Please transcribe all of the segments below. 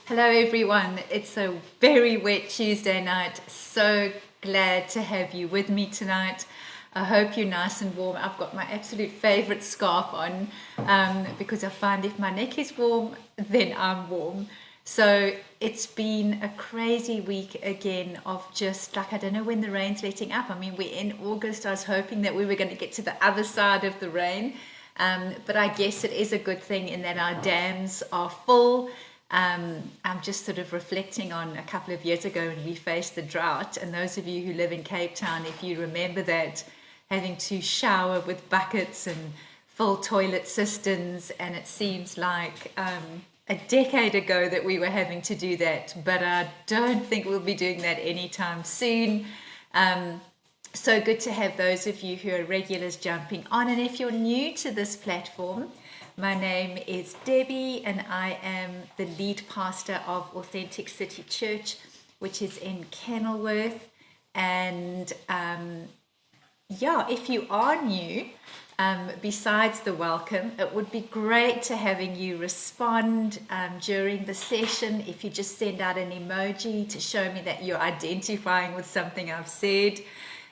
Hello everyone, it's a very wet Tuesday night. So glad to have you with me tonight. I hope you're nice and warm. I've got my absolute favorite scarf on because I find if my neck is warm, then I'm warm. So it's been a crazy week again of just like, I don't know when the rain's letting up. I mean, we're in August. I was hoping that we were going to get to the other side of the rain. But I guess it is a good thing in that our dams are full. I'm just sort of reflecting on a couple of years ago when we faced the drought. And those of you who live in Cape Town, if you remember that, having to shower with buckets and full toilet cisterns, and it seems like a decade ago that we were having to do that. But I don't think we'll be doing that anytime soon. So good to have those of you who are regulars jumping on. And if you're new to this platform, my name is Debbie and I am the lead pastor of Authentic City Church, which is in Kenilworth. And if you are new, besides the welcome, it would be great to having you respond during the session. If you just send out an emoji to show me that you're identifying with something I've said.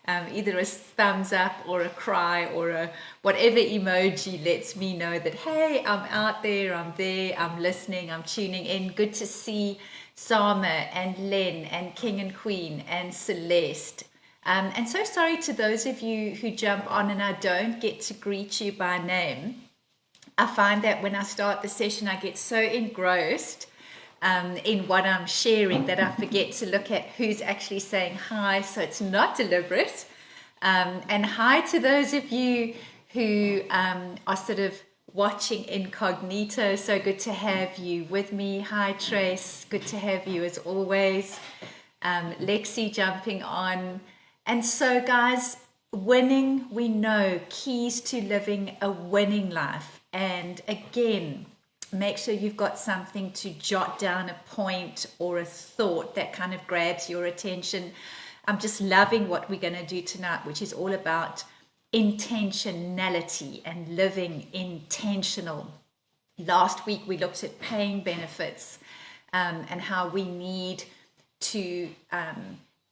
Either a thumbs up or a cry or a whatever emoji lets me know that, hey, I'm out there, I'm listening, I'm tuning in. Good to see Sama and Len and King and Queen and Celeste. And so sorry to those of you who jump on and I don't get to greet you by name. I find that when I start the session, I get so engrossed in what I'm sharing that I forget to look at who's actually saying hi, so it's not deliberate. And hi to those of you who are sort of watching incognito. So good to have you with me. Hi Trace, good to have you as always. Lexi jumping on. And so guys, winning, we know, keys to living a winning life. And again, make sure you've got something to jot down, a point or a thought that kind of grabs your attention. I'm just loving what we're going to do tonight, which is all about intentionality and living intentional. Last week we looked at pain benefits and how we need to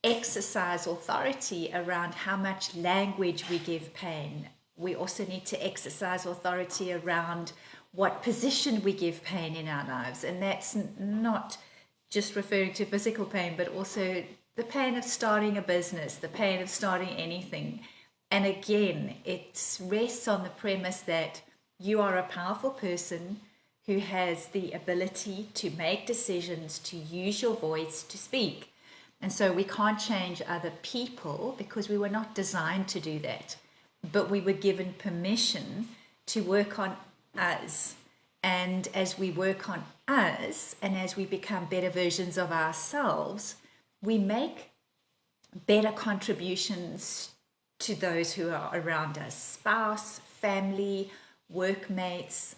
exercise authority around how much language we give pain. We also need to exercise authority around what position we give pain in our lives. And that's not just referring to physical pain, but also the pain of starting a business, the pain of starting anything. And again, it rests on the premise that you are a powerful person who has the ability to make decisions, to use your voice, to speak. And so we can't change other people because we were not designed to do that. But we were given permission to work on us. And as we work on us and as we become better versions of ourselves, we make better contributions to those who are around us: spouse, family, workmates,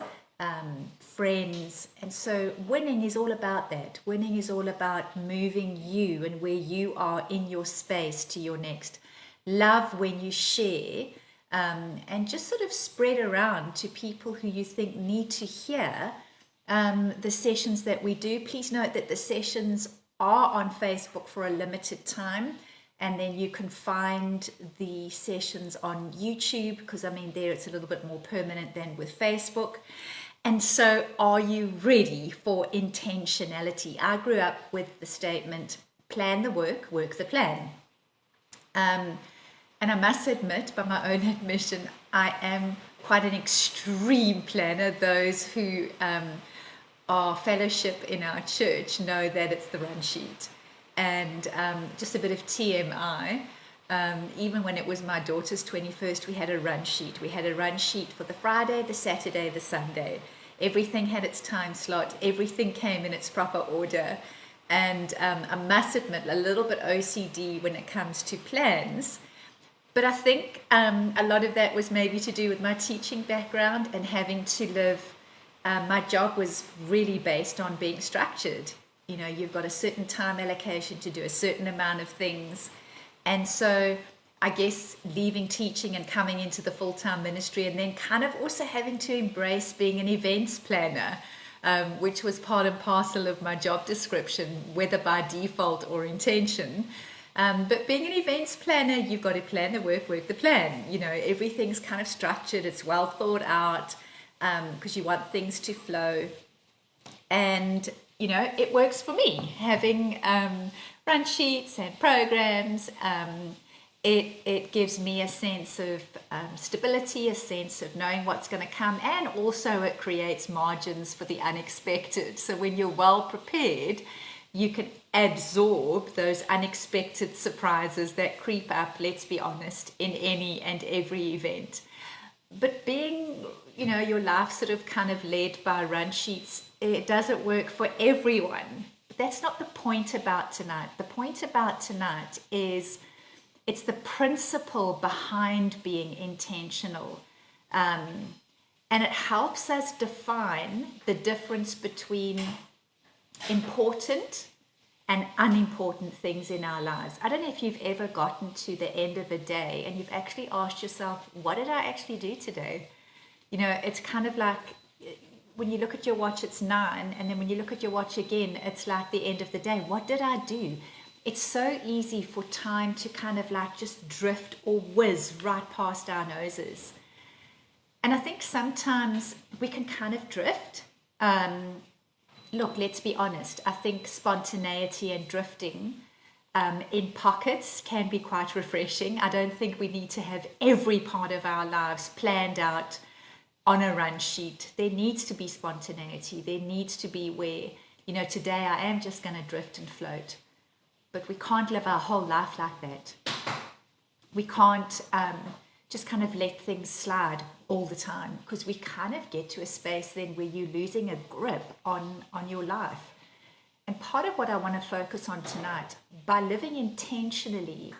friends. And so winning is all about that. Winning is all about moving you and where you are in your space to your next. Love when you share. And just sort of spread around to people who you think need to hear the sessions that we do. Please note that the sessions are on Facebook for a limited time, and then you can find the sessions on YouTube because I mean there it's a little bit more permanent than with Facebook. And so are you ready for intentionality? I grew up with the statement, plan the work, work the plan. And I must admit, by my own admission, I am quite an extreme planner. Those who are fellowship in our church know that it's the run sheet. And just a bit of TMI, even when it was my daughter's 21st, we had a run sheet. We had a run sheet for the Friday, the Saturday, the Sunday. Everything had its time slot. Everything came in its proper order. And I must admit, a little bit OCD when it comes to plans. But I think a lot of that was maybe to do with my teaching background and having to live. My job was really based on being structured. You know, you've got a certain time allocation to do a certain amount of things. And so I guess leaving teaching and coming into the full-time ministry and then kind of also having to embrace being an events planner which was part and parcel of my job description, whether by default or intention. But being an events planner, you've got to plan the work the plan. You know, everything's kind of structured, it's well thought out, because you want things to flow. And, you know, it works for me, having run sheets and programs. It gives me a sense of stability, a sense of knowing what's going to come, and also it creates margins for the unexpected. So when you're well prepared, you can absorb those unexpected surprises that creep up, let's be honest, in any and every event. But being, you know, your life sort of kind of led by run sheets, it doesn't work for everyone. But that's not the point about tonight. The point about tonight is it's the principle behind being intentional. And it helps us define the difference between important and unimportant things in our lives. I don't know if you've ever gotten to the end of a day and you've actually asked yourself, what did I actually do today? You know, it's kind of like when you look at your watch, it's 9, and then when you look at your watch again, it's like the end of the day. What did I do? It's so easy for time to kind of like just drift or whiz right past our noses. And I think sometimes we can kind of drift. Look, let's be honest. I think spontaneity and drifting in pockets can be quite refreshing. I don't think we need to have every part of our lives planned out on a run sheet. There needs to be spontaneity. There needs to be where, you know, today I am just going to drift and float. But we can't live our whole life like that. We can't just kind of let things slide all the time, because we kind of get to a space then where you're losing a grip on your life. And part of what I want to focus on tonight, by living intentionally,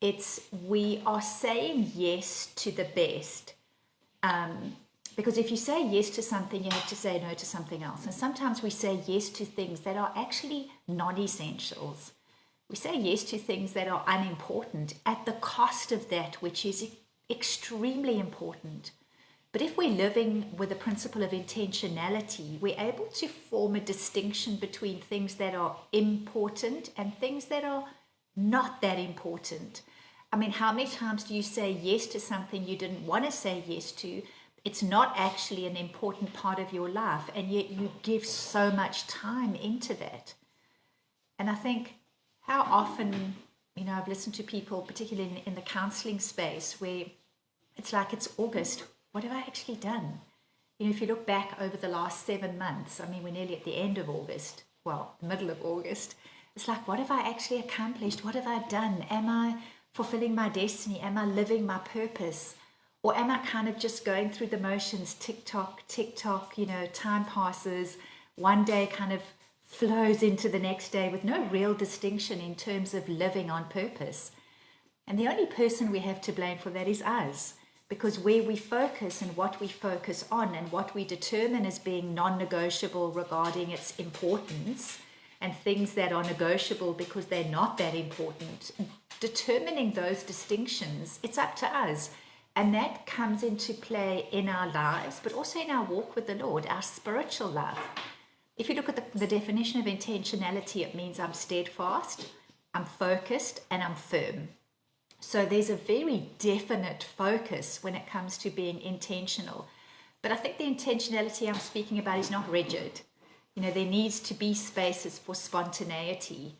it's we are saying yes to the best. Because if you say yes to something, you have to say no to something else. And sometimes we say yes to things that are actually non-essentials. We say yes to things that are unimportant at the cost of that which is extremely important. But if we're living with the principle of intentionality, we're able to form a distinction between things that are important and things that are not that important. I mean, how many times do you say yes to something you didn't want to say yes to? It's not actually an important part of your life, and yet you give so much time into that. And I think how often, you know, I've listened to people, particularly in the counseling space, where it's like, it's August. What have I actually done? You know, if you look back over the last 7 months, I mean, we're nearly at the end of August, well, the middle of August. It's like, what have I actually accomplished? What have I done? Am I fulfilling my destiny? Am I living my purpose? Or am I kind of just going through the motions, tick tock, you know, time passes, one day kind of flows into the next day with no real distinction in terms of living on purpose. And the only person we have to blame for that is us, because where we focus and what we focus on and what we determine as being non-negotiable regarding its importance, and things that are negotiable because they're not that important, determining those distinctions, it's up to us. And that comes into play in our lives, but also in our walk with the Lord, our spiritual life. If you look at the definition of intentionality, it means I'm steadfast, I'm focused, and I'm firm. So there's a very definite focus when it comes to being intentional. But I think the intentionality I'm speaking about is not rigid. You know, there needs to be spaces for spontaneity.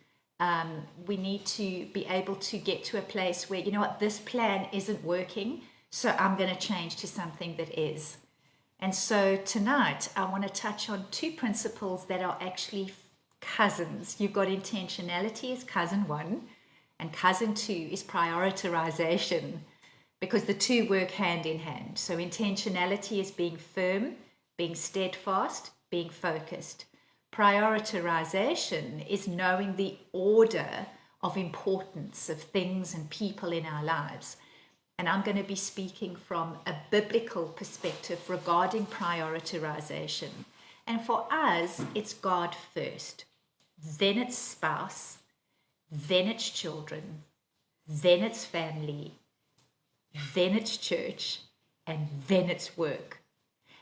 We need to be able to get to a place where, you know what, this plan isn't working, so I'm going to change to something that is. And so tonight, I want to touch on 2 principles that are actually cousins. You've got intentionality as cousin 1, and cousin 2 is prioritization, because the 2 work hand in hand. So intentionality is being firm, being steadfast, being focused. Prioritization is knowing the order of importance of things and people in our lives. And I'm going to be speaking from a biblical perspective regarding prioritization. And for us, it's God first, then it's spouse, then it's children, then it's family, then it's church, and then it's work.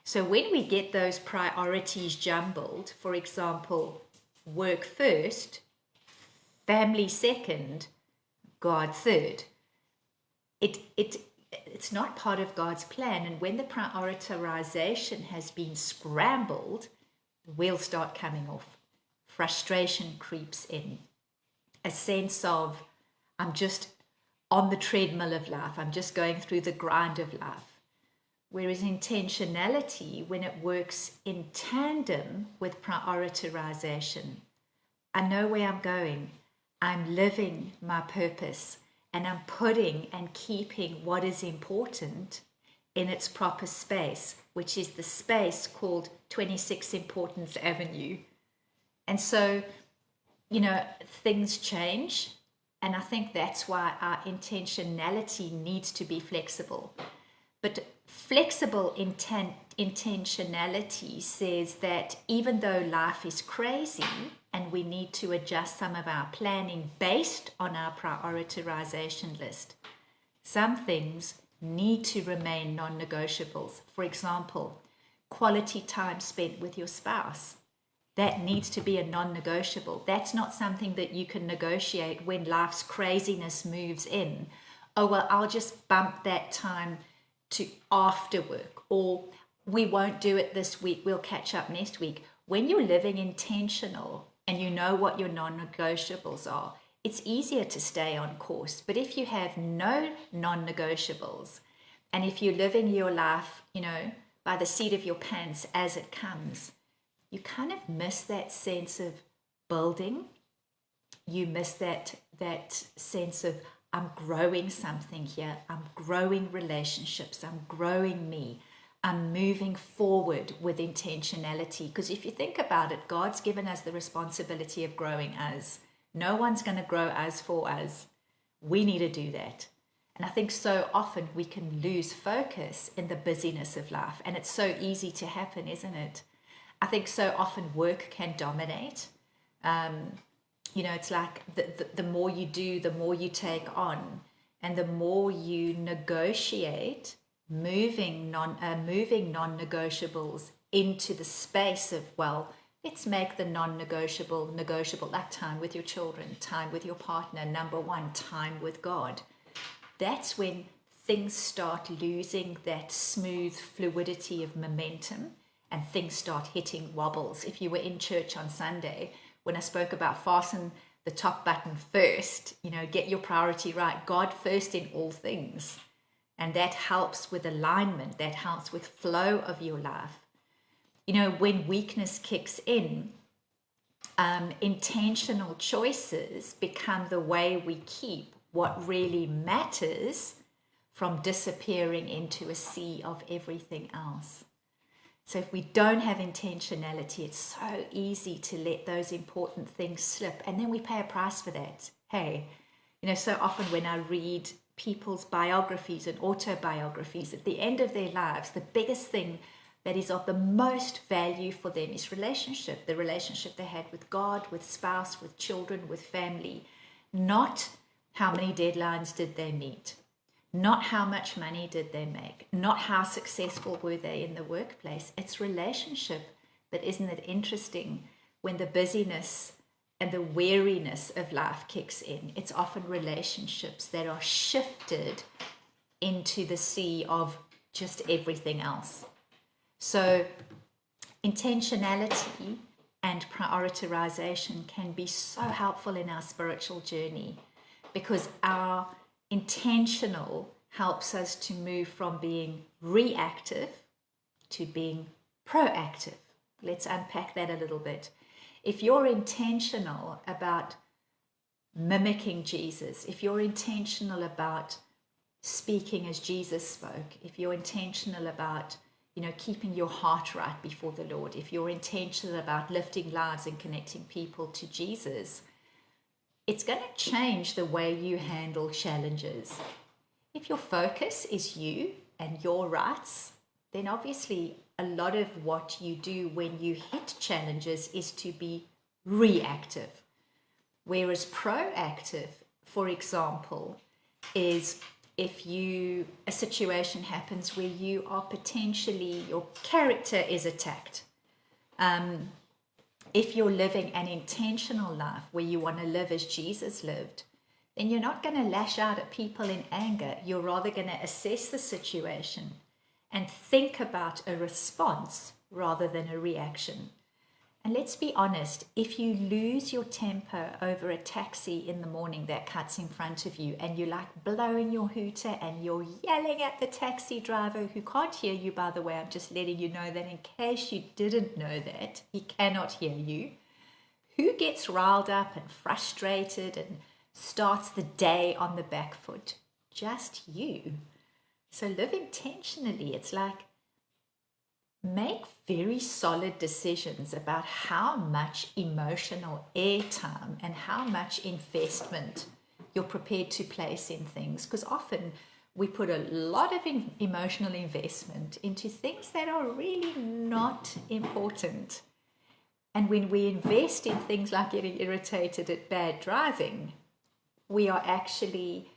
So when we get those priorities jumbled, for example, work first, family second, God third, it's not part of God's plan. And when the prioritization has been scrambled, the wheels start coming off. Frustration creeps in. A sense of, I'm just on the treadmill of life. I'm just going through the grind of life. Whereas intentionality, when it works in tandem with prioritization, I know where I'm going. I'm living my purpose, and I'm putting and keeping what is important in its proper space, which is the space called 26 Importance Avenue. And so, things change. And I think that's why our intentionality needs to be flexible. But flexible intentionality says that even though life is crazy and we need to adjust some of our planning based on our prioritization list, some things need to remain non-negotiables. For example, quality time spent with your spouse. That needs to be a non-negotiable. That's not something that you can negotiate when life's craziness moves in. Oh, well, I'll just bump that time to after work, or we won't do it this week, we'll catch up next week. When you're living intentional and you know what your non-negotiables are, it's easier to stay on course. But if you have no non-negotiables, and if you're living your life, by the seat of your pants as it comes, you kind of miss that sense of building. You miss that sense of, I'm growing something here. I'm growing relationships. I'm growing me. I'm moving forward with intentionality. Because if you think about it, God's given us the responsibility of growing us. No one's going to grow us for us. We need to do that. And I think so often we can lose focus in the busyness of life. And it's so easy to happen, isn't it? I think so often work can dominate. It's like the more you do, the more you take on, and the more you negotiate, moving non-negotiables into the space of, well, let's make the non-negotiable negotiable, like time with your children, time with your partner, number one, time with God. That's when things start losing that smooth fluidity of momentum, and things start hitting wobbles. If you were in church on Sunday, when I spoke about fasten the top button first, get your priority right, God first in all things. And that helps with alignment, that helps with flow of your life. When weakness kicks in, intentional choices become the way we keep what really matters from disappearing into a sea of everything else. So if we don't have intentionality, it's so easy to let those important things slip. And then we pay a price for that. Hey, so often when I read people's biographies and autobiographies, at the end of their lives, the biggest thing that is of the most value for them is relationship. The relationship they had with God, with spouse, with children, with family. Not how many deadlines did they meet. Not how much money did they make, not how successful were they in the workplace. It's relationship. But isn't it interesting when the busyness and the weariness of life kicks in? It's often relationships that are shifted into the sea of just everything else. So intentionality and prioritization can be so helpful in our spiritual journey, because our intentional helps us to move from being reactive to being proactive. Let's unpack that a little bit. If you're intentional about mimicking Jesus, if you're intentional about speaking as Jesus spoke, if you're intentional about, keeping your heart right before the Lord, if you're intentional about lifting lives and connecting people to Jesus, it's going to change the way you handle challenges. If your focus is you and your rights, then obviously a lot of what you do when you hit challenges is to be reactive. Whereas proactive, for example, is if a situation happens where you are potentially, your character is attacked. If you're living an intentional life where you want to live as Jesus lived, then you're not going to lash out at people in anger. You're rather going to assess the situation and think about a response rather than a reaction. And let's be honest, if you lose your temper over a taxi in the morning that cuts in front of you and you're like blowing your hooter and you're yelling at the taxi driver who can't hear you, by the way, I'm just letting you know that in case you didn't know that, he cannot hear you. Who gets riled up and frustrated and starts the day on the back foot? Just you. So live intentionally. It's like, make very solid decisions about how much emotional airtime and how much investment you're prepared to place in things. Because often we put a lot of emotional investment into things that are really not important. And when we invest in things like getting irritated at bad driving, we are actually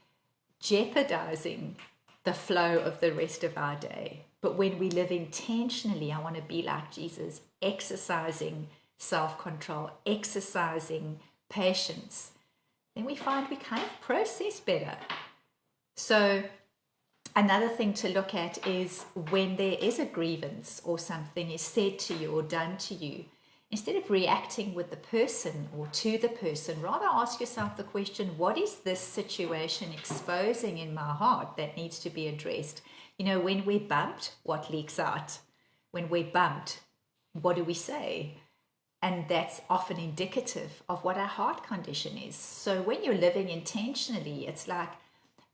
jeopardizing the flow of the rest of our day. But when we live intentionally, I want to be like Jesus, exercising self-control, exercising patience, then we find we kind of process better. So another thing to look at is when there is a grievance or something is said to you or done to you, instead of reacting with the person or to the person, rather ask yourself the question, what is this situation exposing in my heart that needs to be addressed? You know, when we're bumped, what leaks out? When we're bumped, what do we say? And that's often indicative of what our heart condition is. So when you're living intentionally, it's like,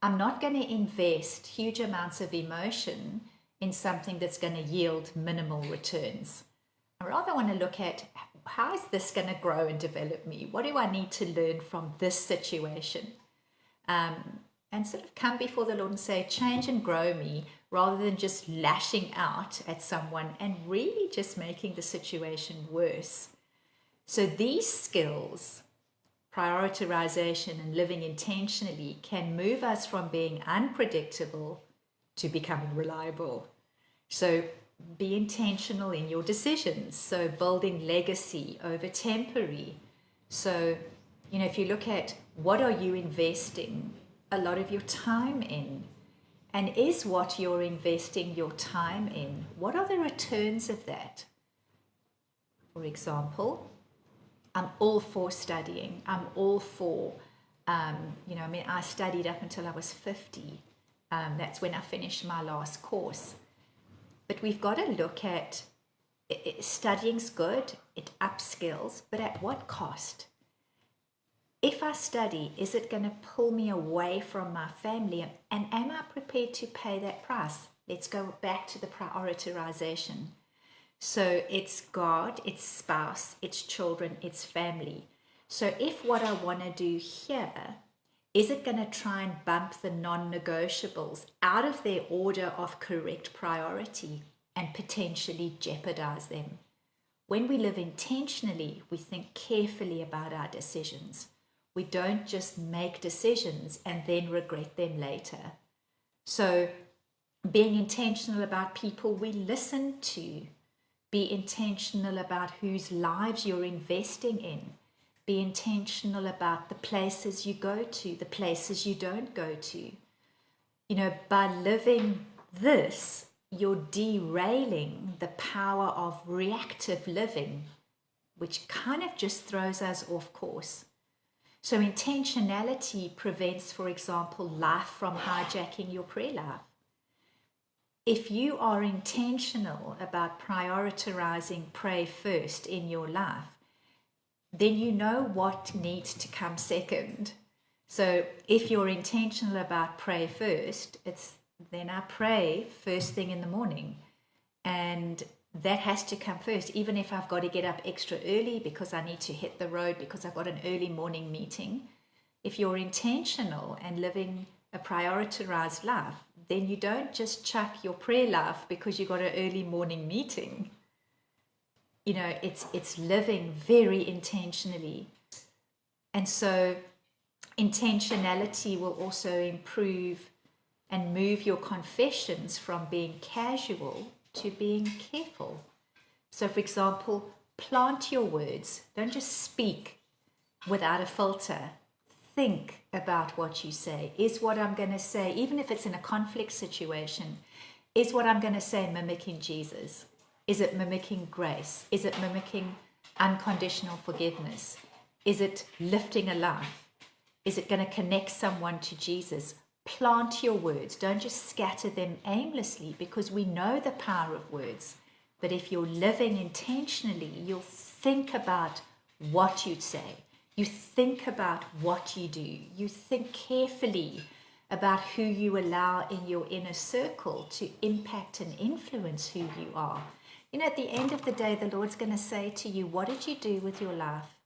I'm not going to invest huge amounts of emotion in something that's going to yield minimal returns. I rather want to look at, how is this going to grow and develop me? What do I need to learn from this situation? And sort of come before the Lord and say, change and grow me, rather than just lashing out at someone and really just making the situation worse. So these skills, prioritization and living intentionally, can move us from being unpredictable to becoming reliable. So be intentional in your decisions. So building legacy over temporary. So, you know, if you look at what are you investing a lot of your time in, and is what you're investing your time in, what are the returns of that? For example, I'm all for studying. I'm all for, I studied up until I was 50. That's when I finished my last course. But we've got to look at, studying's good, it upskills, but at what cost? If I study, is it going to pull me away from my family? And am I prepared to pay that price? Let's go back to the prioritization. So it's God, it's spouse, it's children, it's family. So if what I want to do here, is it going to try and bump the non-negotiables out of their order of correct priority and potentially jeopardize them? When we live intentionally, we think carefully about our decisions. We don't just make decisions and then regret them later. So being intentional about people we listen to, be intentional about whose lives you're investing in, be intentional about the places you go to, the places you don't go to. You know, by living this, you're derailing the power of reactive living, which kind of just throws us off course. So intentionality prevents, for example, life from hijacking your prayer life. If you are intentional about prioritizing pray first in your life, then you know what needs to come second. So if you're intentional about pray first, then I pray first thing in the morning. And that has to come first, even if I've got to get up extra early because I need to hit the road because I've got an early morning meeting. If you're intentional and living a prioritized life, then you don't just chuck your prayer life because you got an early morning meeting. You know, it's living very intentionally. And so intentionality will also improve and move your confessions from being casual to being careful. So, for example, plant your words. Don't just speak without a filter. Think about what you say. Is what I'm going to say, even if it's in a conflict situation, is what I'm going to say mimicking Jesus? Is it mimicking grace? Is it mimicking unconditional forgiveness? Is it lifting a life? Is it going to connect someone to Jesus? Plant your words. Don't just scatter them aimlessly, because we know the power of words. But if you're living intentionally, you'll think about what you'd say. You think about what you do. You think carefully about who you allow in your inner circle to impact and influence who you are. You know, at the end of the day, the Lord's going to say to you, what did you do with your life?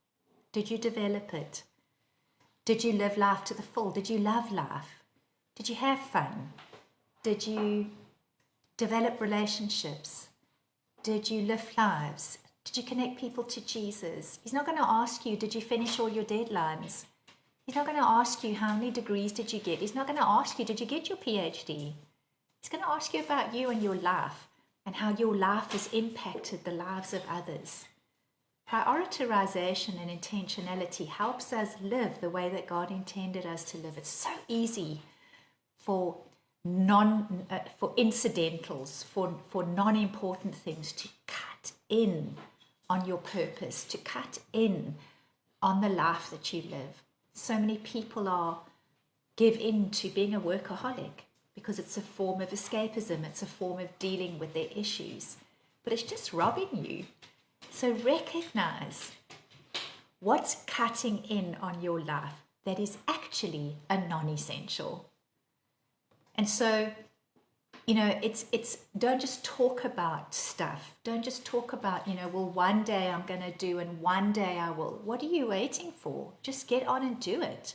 Did you develop it? Did you live life to the full? Did you love life? Did you have fun? Did you develop relationships? Did you live lives? Did you connect people to Jesus? He's not going to ask you, did you finish all your deadlines? He's not going to ask you, how many degrees did you get? He's not going to ask you, did you get your PhD? He's going to ask you about you and your life and how your life has impacted the lives of others. Prioritization and intentionality helps us live the way that God intended us to live. It's so easy for incidentals, for non-important things to cut in on your purpose, to cut in on the life that you live. So many people give in to being a workaholic because it's a form of escapism, it's a form of dealing with their issues, but it's just robbing you. So recognize what's cutting in on your life that is actually a non-essential. And so, you know, it's don't just talk about stuff. Don't just talk about, well, one day I'm going to do and one day I will. What are you waiting for? Just get on and do it.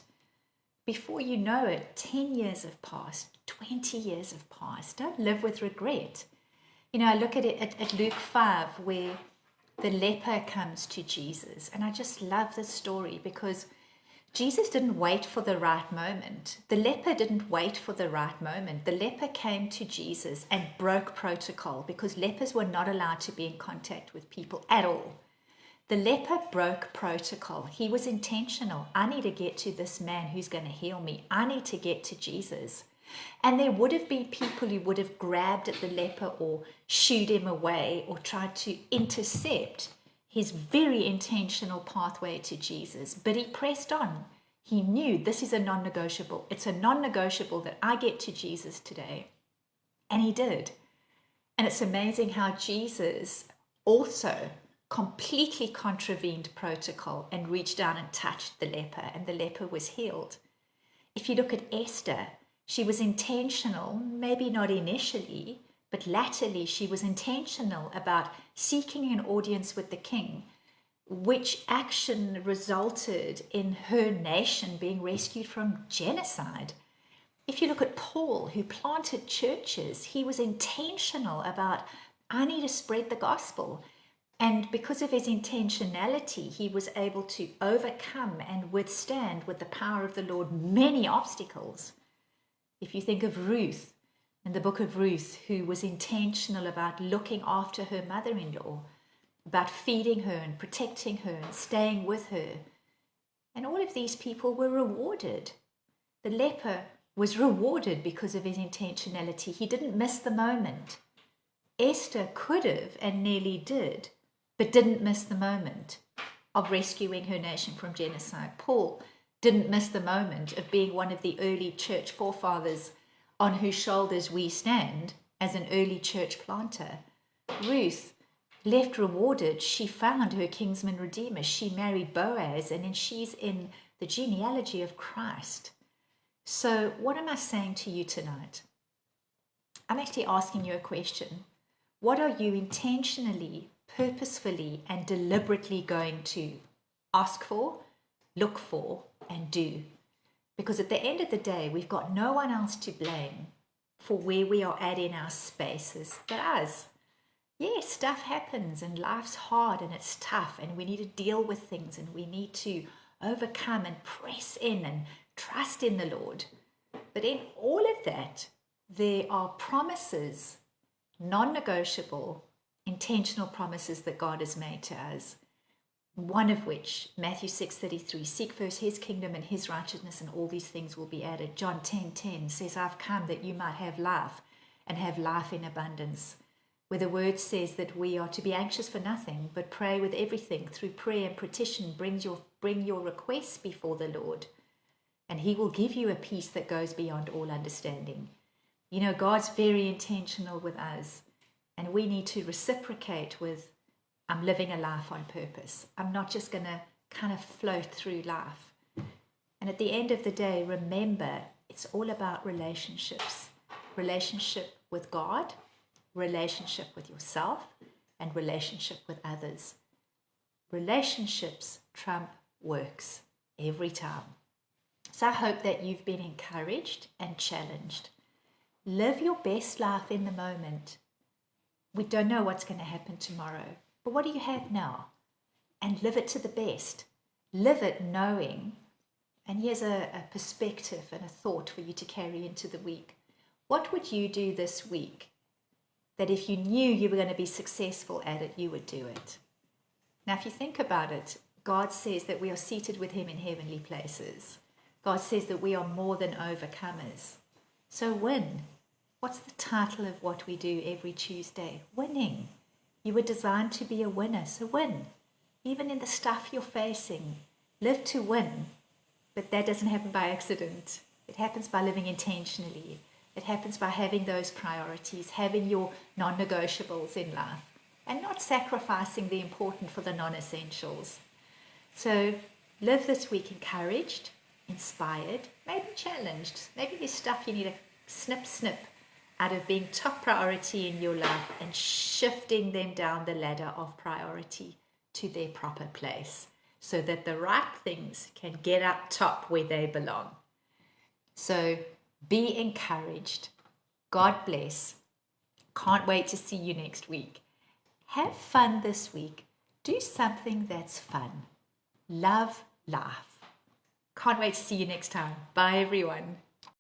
Before you know it, 10 years have passed, 20 years have passed. Don't live with regret. I look at it at Luke 5 where the leper comes to Jesus. And I just love this story because Jesus didn't wait for the right moment. The leper didn't wait for the right moment. The leper came to Jesus and broke protocol because lepers were not allowed to be in contact with people at all. The leper broke protocol. He was intentional. I need to get to this man who's going to heal me. I need to get to Jesus. And there would have been people who would have grabbed at the leper or shooed him away or tried to intercept his very intentional pathway to Jesus. But he pressed on. He knew this is a non-negotiable. It's a non-negotiable that I get to Jesus today. And he did. And it's amazing how Jesus also completely contravened protocol and reached down and touched the leper, and the leper was healed. If you look at Esther, she was intentional, maybe not initially, but latterly she was intentional about seeking an audience with the king, which action resulted in her nation being rescued from genocide. If you look at Paul, who planted churches, he was intentional about, I need to spread the gospel. And because of his intentionality, he was able to overcome and withstand with the power of the Lord many obstacles. If you think of Ruth, in the book of Ruth, who was intentional about looking after her mother-in-law, about feeding her and protecting her and staying with her. And all of these people were rewarded. The leper was rewarded because of his intentionality. He didn't miss the moment. Esther could have and nearly did, but didn't miss the moment of rescuing her nation from genocide. Paul didn't miss the moment of being one of the early church forefathers on whose shoulders we stand as an early church planter. Ruth left rewarded. She found her kinsman redeemer. She married Boaz, and then she's in the genealogy of Christ. So what am I saying to you tonight? I'm actually asking you a question. What are you intentionally, purposefully, and deliberately going to ask for, look for, and do? Because at the end of the day, we've got no one else to blame for where we are at in our spaces but us. Yes, stuff happens and life's hard and it's tough and we need to deal with things and we need to overcome and press in and trust in the Lord. But in all of that, there are promises, non-negotiable, intentional promises that God has made to us. One of which, Matthew 6:33, seek first his kingdom and his righteousness, and all these things will be added. John 10:10 says, I've come that you might have life and have life in abundance. Where the word says that we are to be anxious for nothing, but pray with everything through prayer and petition. Bring your requests before the Lord, and he will give you a peace that goes beyond all understanding. You know, God's very intentional with us, and we need to reciprocate with, I'm living a life on purpose. I'm not just going to kind of float through life. And at the end of the day, remember, it's all about relationships. Relationship with God, relationship with yourself, and relationship with others. Relationships trump works every time. So I hope that you've been encouraged and challenged. Live your best life in the moment. We don't know what's going to happen tomorrow, but what do you have now? And live it to the best. Live it knowing, and here's a perspective and a thought for you to carry into the week. What would you do this week that if you knew you were going to be successful at it, you would do it? Now, if you think about it, God says that we are seated with him in heavenly places. God says that we are more than overcomers. So win. What's the title of what we do every Tuesday? Winning. You were designed to be a winner, so win. Even in the stuff you're facing, live to win. But that doesn't happen by accident. It happens by living intentionally. It happens by having those priorities, having your non-negotiables in life, and not sacrificing the important for the non-essentials. So live this week encouraged, inspired, maybe challenged. Maybe there's stuff you need to snip out of being top priority in your life and shifting them down the ladder of priority to their proper place so that the right things can get up top where they belong. So be encouraged. God bless. Can't wait to see you next week. Have fun this week. Do something that's fun. Love life. Can't wait to see you next time. Bye, everyone.